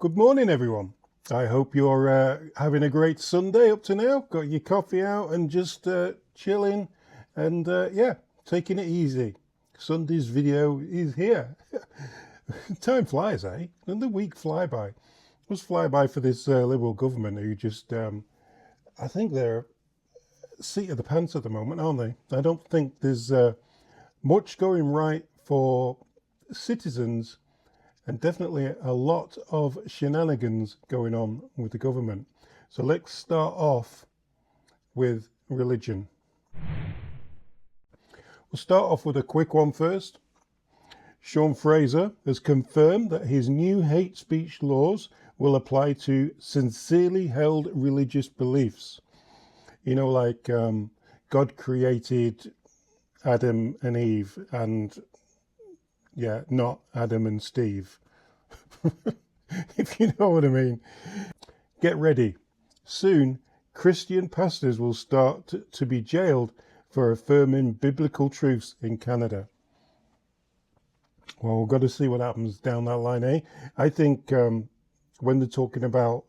Good morning, everyone. I hope you're having a great Sunday up to now. Got your coffee out and just chilling and yeah, taking it easy. Sunday's video is here. Time flies, eh? And the week fly by. Must fly by for this Liberal government who just, I think they're seat of the pants at the moment, aren't they? I don't think there's much going right for citizens, and definitely a lot of shenanigans going on with the government. So let's start off with religion. We'll start off with a quick one first. Sean Fraser has confirmed that his new hate speech laws will apply to sincerely held religious beliefs. You know, like God created Adam and Eve and yeah, not Adam and Steve. If you know what I mean. Get ready. Soon, Christian pastors will start to be jailed for affirming biblical truths in Canada. Well, we've got to see what happens down that line, eh? I think when they're talking about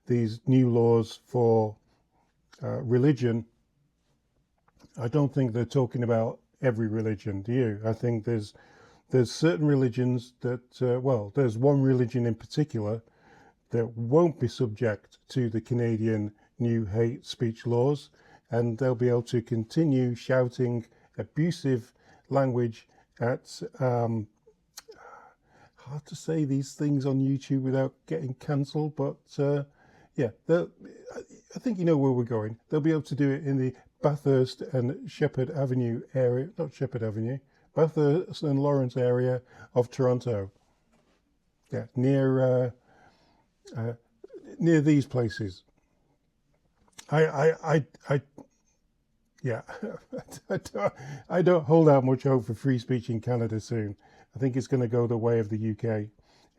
these new laws for religion, I don't think they're talking about every religion, do you? I think there's certain religions that, well, there's one religion in particular that won't be subject to the Canadian new hate speech laws, and they'll be able to continue shouting abusive language at, hard to say these things on YouTube without getting cancelled, but yeah, I think you know where we're going. They'll be able to do it in the Bathurst and Shepherd Avenue area, not Shepherd Avenue, Bathurst and Lawrence area of Toronto. Yeah, near these places. Yeah, I don't hold out much hope for free speech in Canada soon. I think it's going to go the way of the UK.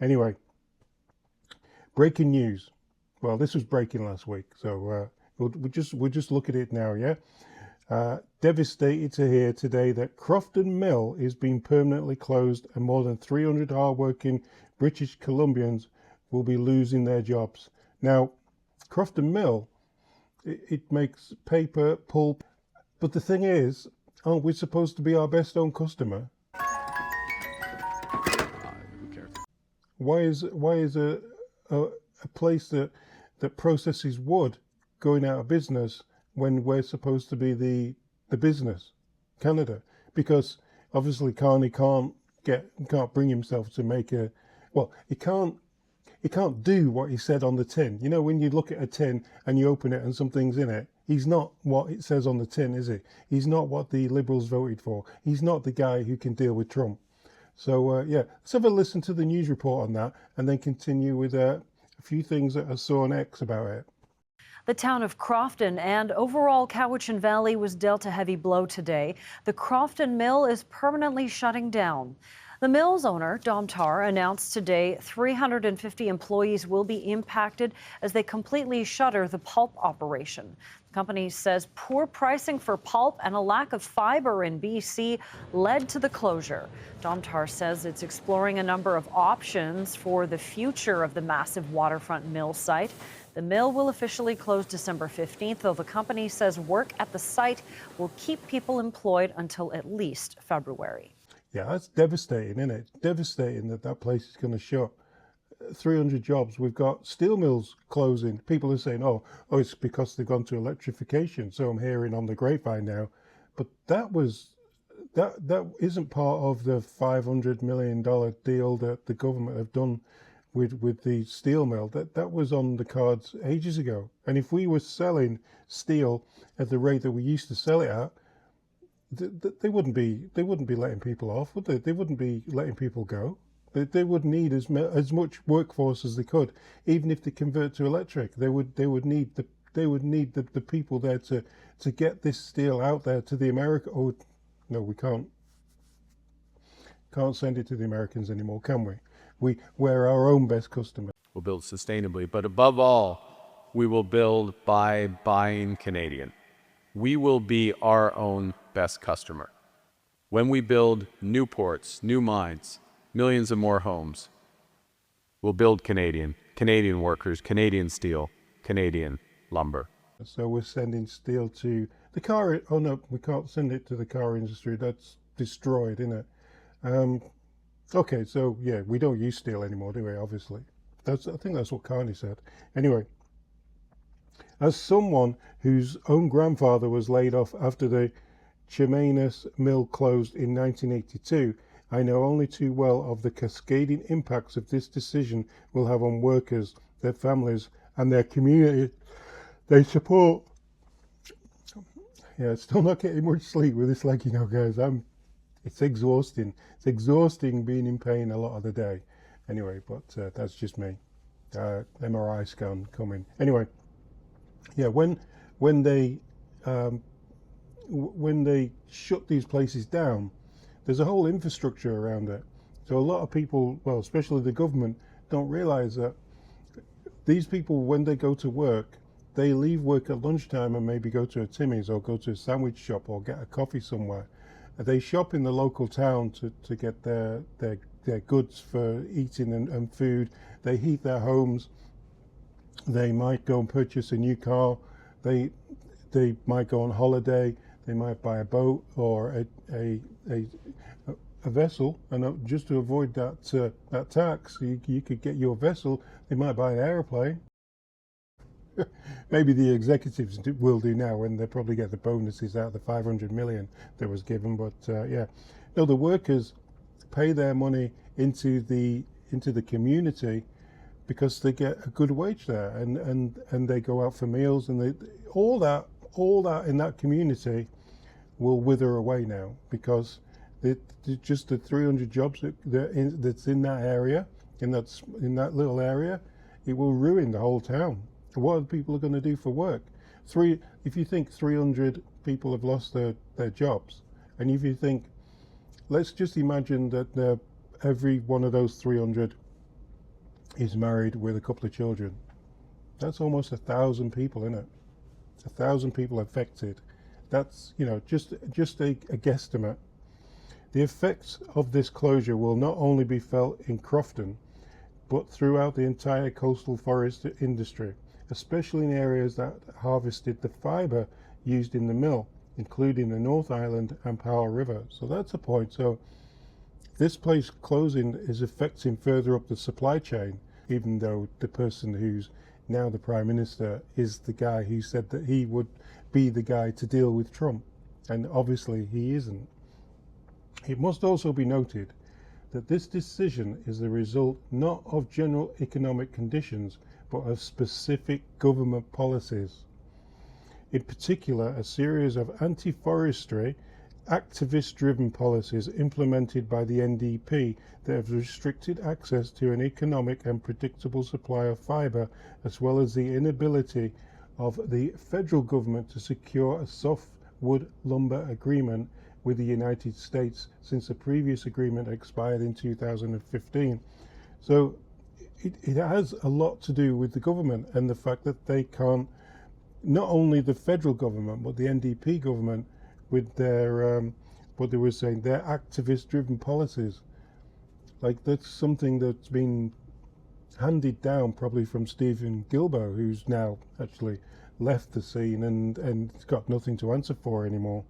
Anyway, breaking news. Well, this was breaking last week, so we'll just look at it now. Yeah. Devastated to hear today that Crofton Mill is being permanently closed and more than 300 hard-working British Columbians will be losing their jobs. Now, Crofton Mill, it makes paper, pulp, but the thing is, aren't we supposed to be our best own customer? Who cares? Why is a place that processes wood going out of business when we're supposed to be the business, Canada? Because obviously Carney can't bring himself to make he can't do what he said on the tin. You know, when you look at a tin and you open it and something's in it, he's not what it says on the tin, is he? He's not what the Liberals voted for. He's not the guy who can deal with Trump. So yeah, let's have a listen to the news report on that and then continue with a few things that I saw on X about it. The town of Crofton and overall Cowichan Valley was dealt a heavy blow today. The Crofton Mill is permanently shutting down. The mill's owner, Domtar, announced today 350 employees will be impacted as they completely shutter the pulp operation. The company says poor pricing for pulp and a lack of fiber in BC led to the closure. Domtar says it's exploring a number of options for the future of the massive waterfront mill site. The mill will officially close December 15th, though the company says work at the site will keep people employed until at least February. Yeah, that's devastating, isn't it? Devastating that place is going to shut. 300 jobs. We've got steel mills closing. People are saying, oh, it's because they've gone to electrification. So I'm hearing on the grapevine now. But that isn't part of the $500 million deal that the government have done with the steel mill. That was on the cards ages ago. And if we were selling steel at the rate that we used to sell it at, they wouldn't be letting people off, would they? They wouldn't be letting people go. They would need as much workforce as they could, even if they convert to electric. They would need the people there to get this steel out there to the America. Oh no, we can't send it to the Americans anymore, can we? We're our own best customer. We'll build sustainably, but above all, we will build by buying Canadian. We will be our own best customer. When we build new ports, new mines, millions of more homes, We'll build Canadian, Canadian workers, Canadian steel, Canadian lumber. So we're sending steel to the car. Oh no, we can't send it to the car industry. That's destroyed, isn't it? Okay, so yeah, we don't use steel anymore, do we? Obviously, I think that's what Carney said. Anyway, as someone whose own grandfather was laid off after the Chemainus mill closed in 1982, I know only too well of the cascading impacts of this decision will have on workers, their families, and their community they support. Yeah, still not getting much sleep with this leg, guys. It's exhausting. It's exhausting being in pain a lot of the day. Anyway, but that's just me. MRI scan coming. Anyway, yeah, when they shut these places down, there's a whole infrastructure around it. So a lot of people, well, especially the government, don't realize that these people, when they go to work, they leave work at lunchtime and maybe go to a Timmy's or go to a sandwich shop or get a coffee somewhere. They shop in the local town to get their goods for eating and food. They heat their homes. They might go and purchase a new car. They might go on holiday. They might buy a boat or a vessel, and just to avoid that tax, you could get your vessel. They might buy an aeroplane. Maybe the executives will do now when they probably get the bonuses out of the 500 million that was given. But yeah, no, the workers pay their money into the community because they get a good wage there, and they go out for meals, and all that in that community will wither away now because just the 300 jobs that's in that area, in that little area, it will ruin the whole town. What are people going to do for work? If you think 300 people have lost their jobs, and if you think, let's just imagine that every one of those 300 is married with a couple of children. That's almost 1,000 people, isn't it? 1,000 people affected. That's, just a guesstimate. The effects of this closure will not only be felt in Crofton, but throughout the entire coastal forest industry, especially in areas that harvested the fibre used in the mill, including the North Island and Powell River. So that's a point. So this place closing is affecting further up the supply chain, even though the person who's now the Prime Minister is the guy who said that he would be the guy to deal with Trump. And obviously he isn't. It must also be noted that this decision is the result not of general economic conditions, but of specific government policies. In particular, a series of anti-forestry, activist-driven policies implemented by the NDP that have restricted access to an economic and predictable supply of fibre, as well as the inability of the federal government to secure a softwood lumber agreement with the United States since the previous agreement expired in 2015. So it has a lot to do with the government and the fact that they can't, not only the federal government, but the NDP government with their, what they were saying, their activist-driven policies. Like, that's something that's been handed down probably from Stephen Gilbo, who's now actually left the scene and got nothing to answer for anymore.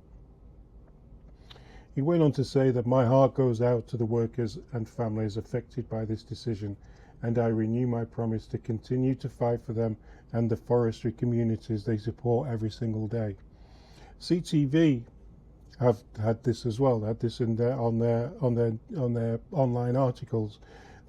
He went on to say that my heart goes out to the workers and families affected by this decision, and I renew my promise to continue to fight for them and the forestry communities they support every single day. CTV have had this as well. They had this on their online articles.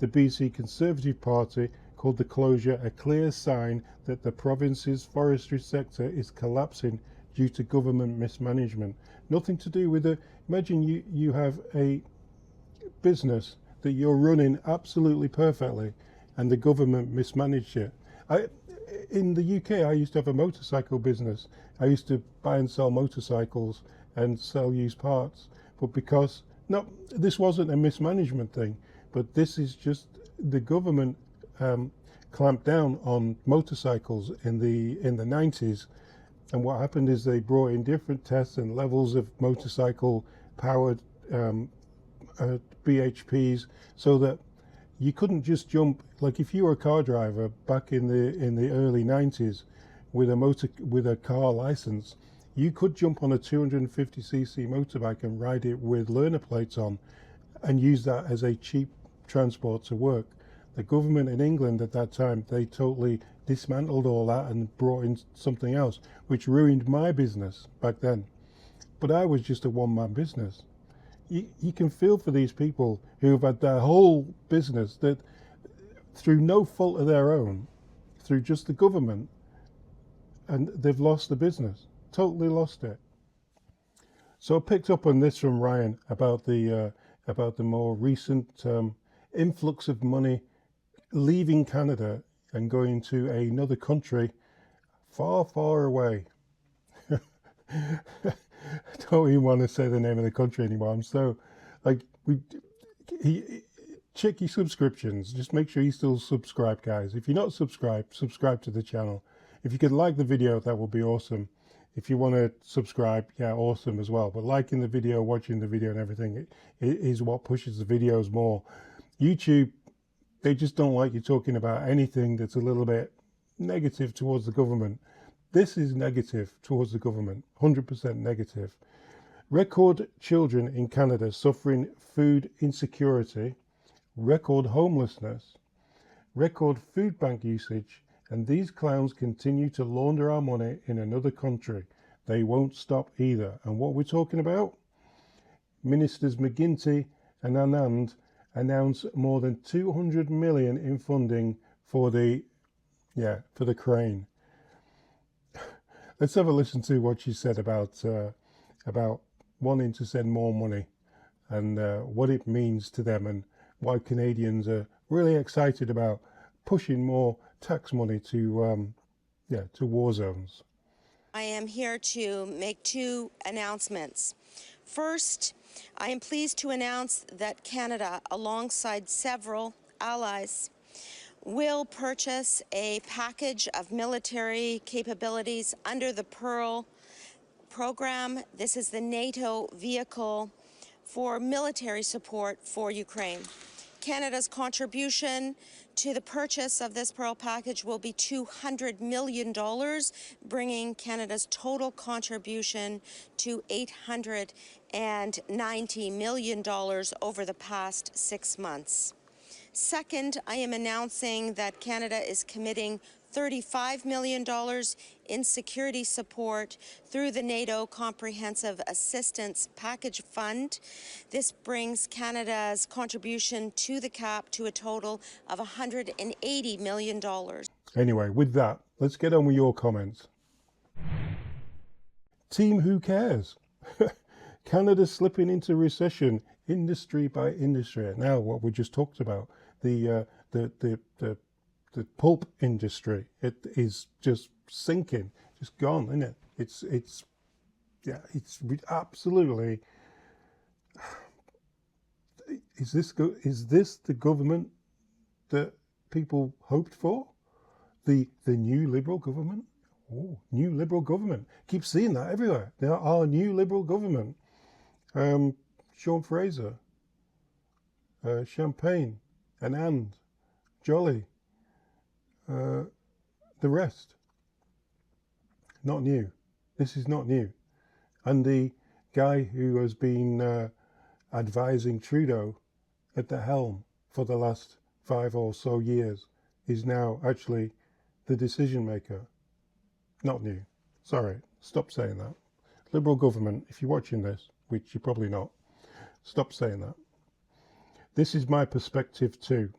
The BC Conservative Party called the closure a clear sign that the province's forestry sector is collapsing due to government mismanagement. Nothing to do with the. Imagine you have a business that you're running absolutely perfectly, and the government mismanaged it. In the UK, I used to have a motorcycle business. I used to buy and sell motorcycles and sell used parts. But this wasn't a mismanagement thing, but this is just the government clamped down on motorcycles in the 90s. And what happened is they brought in different tests and levels of motorcycle powered BHPs, so that you couldn't just jump, like if you were a car driver back in the early 90s with a car license, you could jump on a 250cc motorbike and ride it with learner plates on and use that as a cheap transport to work. The government in England at that time, they totally dismantled all that and brought in something else, which ruined my business back then. But I was just a one-man business. You can feel for these people who have had their whole business, that through no fault of their own, through just the government, and they've lost the business, totally lost it. So I picked up on this from Ryan about the more recent influx of money leaving Canada and going to another country far, far away. I don't even want to say the name of the country anymore. I'm so, like, check your subscriptions. Just make sure you still subscribe, guys. If you're not subscribed, subscribe to the channel. If you could like the video, that would be awesome. If you want to subscribe, yeah, awesome as well. But liking the video, watching the video and everything is what pushes the videos more. YouTube, they just don't like you talking about anything that's a little bit negative towards the government. This is negative towards the government, 100% negative. Record children in Canada suffering food insecurity, record homelessness, record food bank usage, and these clowns continue to launder our money in another country. They won't stop either. And what we're talking about? Ministers McGuinty and Anand announced more than 200 million in funding for the crane. Let's have a listen to what she said about wanting to send more money and what it means to them, and why Canadians are really excited about pushing more tax money to war zones. I am here to make two announcements. First, I am pleased to announce that Canada, alongside several allies, will purchase a package of military capabilities under the Pearl program. This is the NATO vehicle for military support for Ukraine. Canada's contribution to the purchase of this Pearl package will be $200 million, bringing Canada's total contribution to $890 million over the past 6 months. Second, I am announcing that Canada is committing $35 million in security support through the NATO Comprehensive Assistance Package Fund. This brings Canada's contribution to the CAP to a total of $180 million. Anyway, with that, let's get on with your comments. Team Who Cares? Canada's slipping into recession, industry by industry. Now, what we just talked about, the pulp industry, it is just sinking, just gone, isn't it? It's absolutely. Is this the government that people hoped for? The new Liberal government? Oh, new Liberal government. Keep seeing that everywhere. There are new Liberal government. Sean Fraser, Champagne, Anand, Jolly, the rest. Not new. This is not new. And the guy who has been advising Trudeau at the helm for the last 5 or so years is now actually the decision maker. Not new. Sorry, stop saying that. Liberal government, if you're watching this, which you're probably not, stop saying that. This is my perspective too.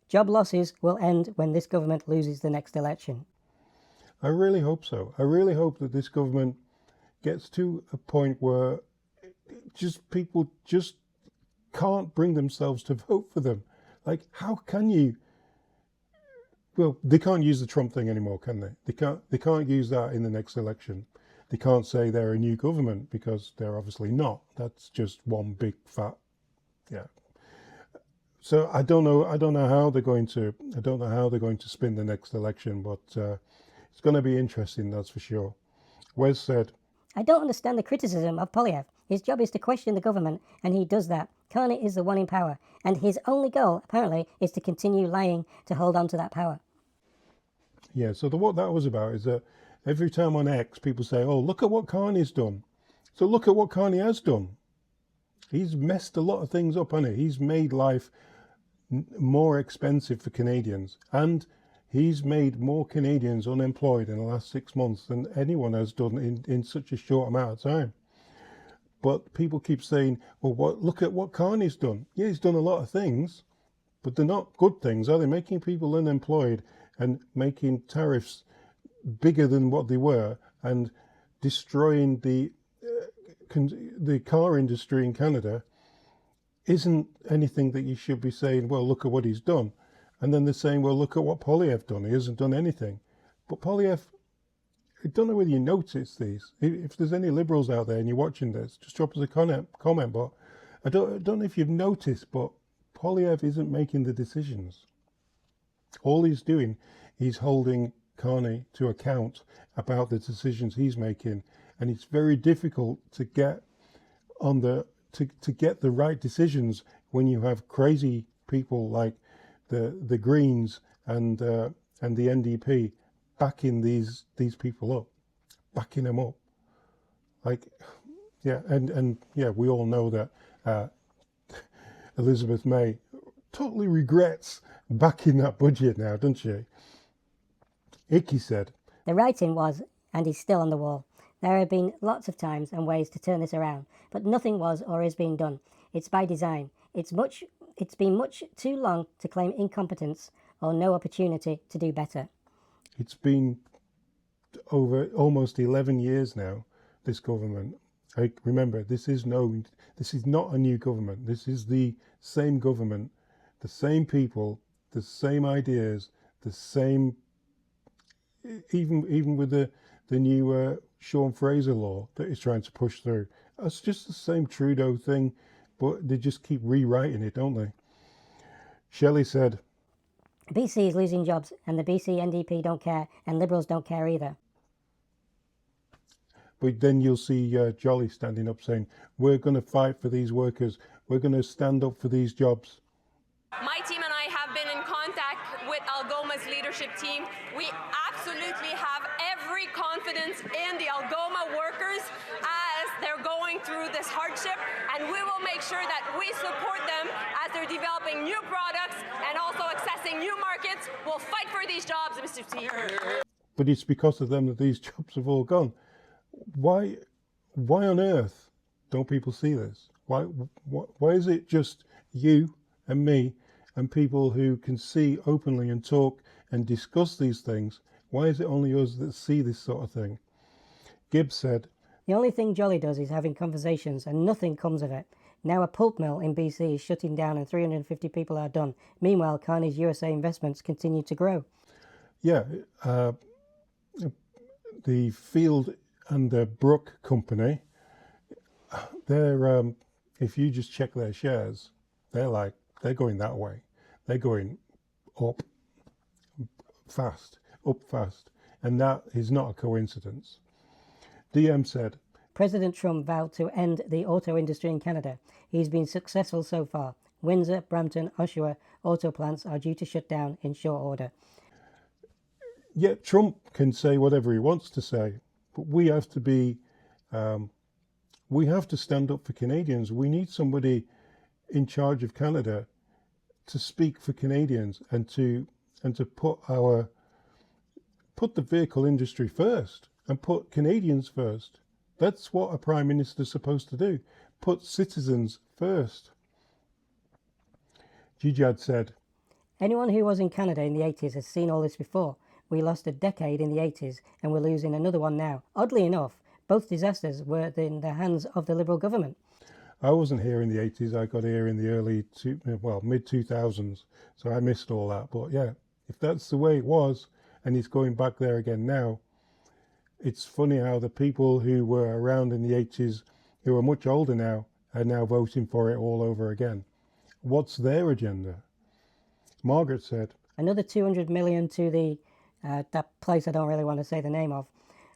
Job losses will end when this government loses the next election. I really hope so. I really hope that this government gets to a point where people just can't bring themselves to vote for them. Like, how can you? Well, they can't use the Trump thing anymore, can they? They can't use that in the next election. They can't say they're a new government because they're obviously not. That's just one big fat, yeah. So I don't know how they're going to spin the next election, but it's going to be interesting, that's for sure. Wes said, I don't understand the criticism of Poilievre. His job is to question the government, and he does that. Carney is the one in power, and his only goal, apparently, is to continue lying to hold on to that power. Yeah, so what that was about is that every time on X, people say, oh, look at what Carney's done. So look at what Carney has done. He's messed a lot of things up, hasn't he? He's made life more expensive for Canadians, and he's made more Canadians unemployed in the last 6 months than anyone has done in such a short amount of time. But people keep saying, well, look at what Carney's done. Yeah, he's done a lot of things, but they're not good things, are they? Making people unemployed and making tariffs bigger than what they were and destroying the car industry in Canada isn't anything that you should be saying, well, look at what he's done. And then they're saying, well, look at what Poilievre's done. He hasn't done anything. But Poilievre, I don't know whether you notice these. If there's any Liberals out there and you're watching this, just drop us a comment. But I don't know if you've noticed, but Poilievre isn't making the decisions. All he's doing is holding Carney to account about the decisions he's making, and it's very difficult to get on to get the right decisions when you have crazy people like the Greens and the NDP backing these people up, backing them up. Like, yeah, and yeah, we all know that Elizabeth May totally regrets backing that budget now, doesn't she? Icky said, The writing was, and is still on the wall. There have been lots of times and ways to turn this around, but nothing was or is being done. It's by design. It's been much too long to claim incompetence or no opportunity to do better. It's been over almost 11 years now, this government. Remember, this is not a new government. This is the same government, the same people, the same ideas, the same, even with the new Sean Fraser law that he's trying to push through. It's just the same Trudeau thing, but they just keep rewriting it, don't they? Shelley said, BC is losing jobs, and the BC NDP don't care, and Liberals don't care either. But then you'll see Jolly standing up saying, we're going to fight for these workers. We're going to stand up for these jobs. My team and I have been in contact with Algoma's leadership team. We absolutely have every confidence in the Algoma workers as they're going through this hardship, and we will make sure that we support them as they're developing new products and also accessing new markets. We'll fight for these jobs, Mr. Speaker. But it's because of them that these jobs have all gone. Why on earth don't people see this? Why is it just you and me and people who can see openly and talk and discuss these things? Why is it only us that see this sort of thing? Gibbs said, The only thing Jolly does is having conversations and nothing comes of it. Now a pulp mill in BC is shutting down and 350 people are done. Meanwhile, Carney's USA investments continue to grow. Yeah, the Field and the Brook company, they're if you just check their shares, they're going that way. They're going up fast, and that is not a coincidence. DM said, President Trump vowed to end the auto industry in Canada. He's been successful so far. Windsor, Brampton, Oshawa auto plants are due to shut down in short order. Yeah, Trump can say whatever he wants to say, but we have to be, we have to stand up for Canadians. We need somebody in charge of Canada to speak for Canadians and to put the vehicle industry first and put Canadians first. That's what a Prime Minister is supposed to do. Put citizens first. Jijad said, Anyone who was in Canada in the 80s has seen all this before. We lost a decade in the 80s and we're losing another one now. Oddly enough, both disasters were in the hands of the Liberal government. I wasn't here in the 80s. I got here in the mid-2000s. So I missed all that. But yeah, if that's the way it was and he's going back there again now, it's funny how the people who were around in the 80s, who are much older now, are now voting for it all over again. What's their agenda? Margaret said, Another 200 million to the that place I don't really want to say the name of.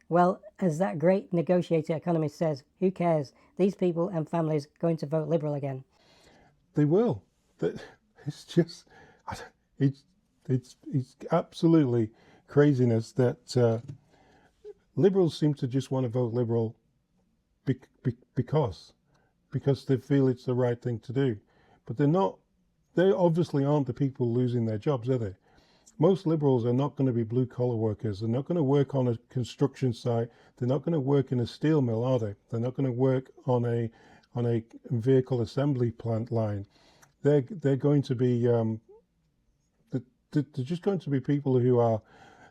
Well, as that great negotiator economist says, who cares? These people and families going to vote Liberal again. they will. It's just, it's absolutely craziness that Liberals seem to just want to vote Liberal because they feel it's the right thing to do. But they're not. They obviously aren't the people losing their jobs, are they? Most Liberals are not going to be blue-collar workers. They're not going to work on a construction site. They're not going to work in a steel mill, are they? They're not going to work on a vehicle assembly plant line. They're going to be they're just going to be people who are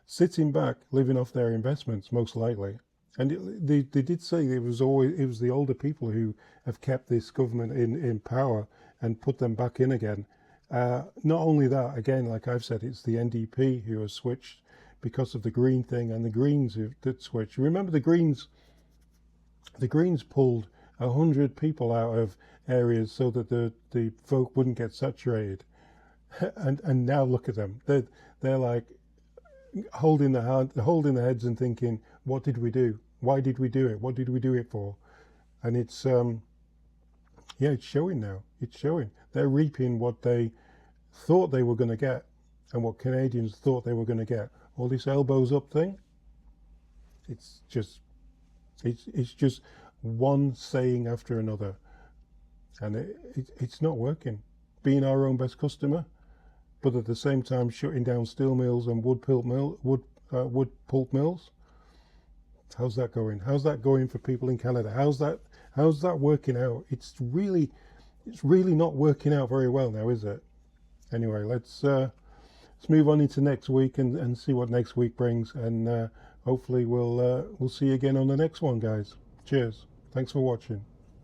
sitting back, living off their investments, most likely. And they did say it was the older people who have kept this government in power and put them back in again. Not only that, again, like I've said, it's the NDP who has switched because of the Green thing, and the Greens who did switch. Remember the Greens pulled 100 people out of areas so that the folk wouldn't get saturated. And now look at them. They're like holding their heads and thinking, what did we do? Why did we do it? What did we do it for? And it's it's showing now. It's showing. They're reaping what they thought they were going to get and what Canadians thought they were going to get. All this elbows up thing, it's just one saying after another, and it's not working. Being our own best customer, but at the same time shutting down steel mills and wood pulp mills. How's that going? How's that going for people in Canada? How's that working out? It's really not working out very well now, is it? Anyway, let's move on into next week and see what next week brings, and hopefully we'll see you again on the next one, guys. Cheers. Thanks for watching.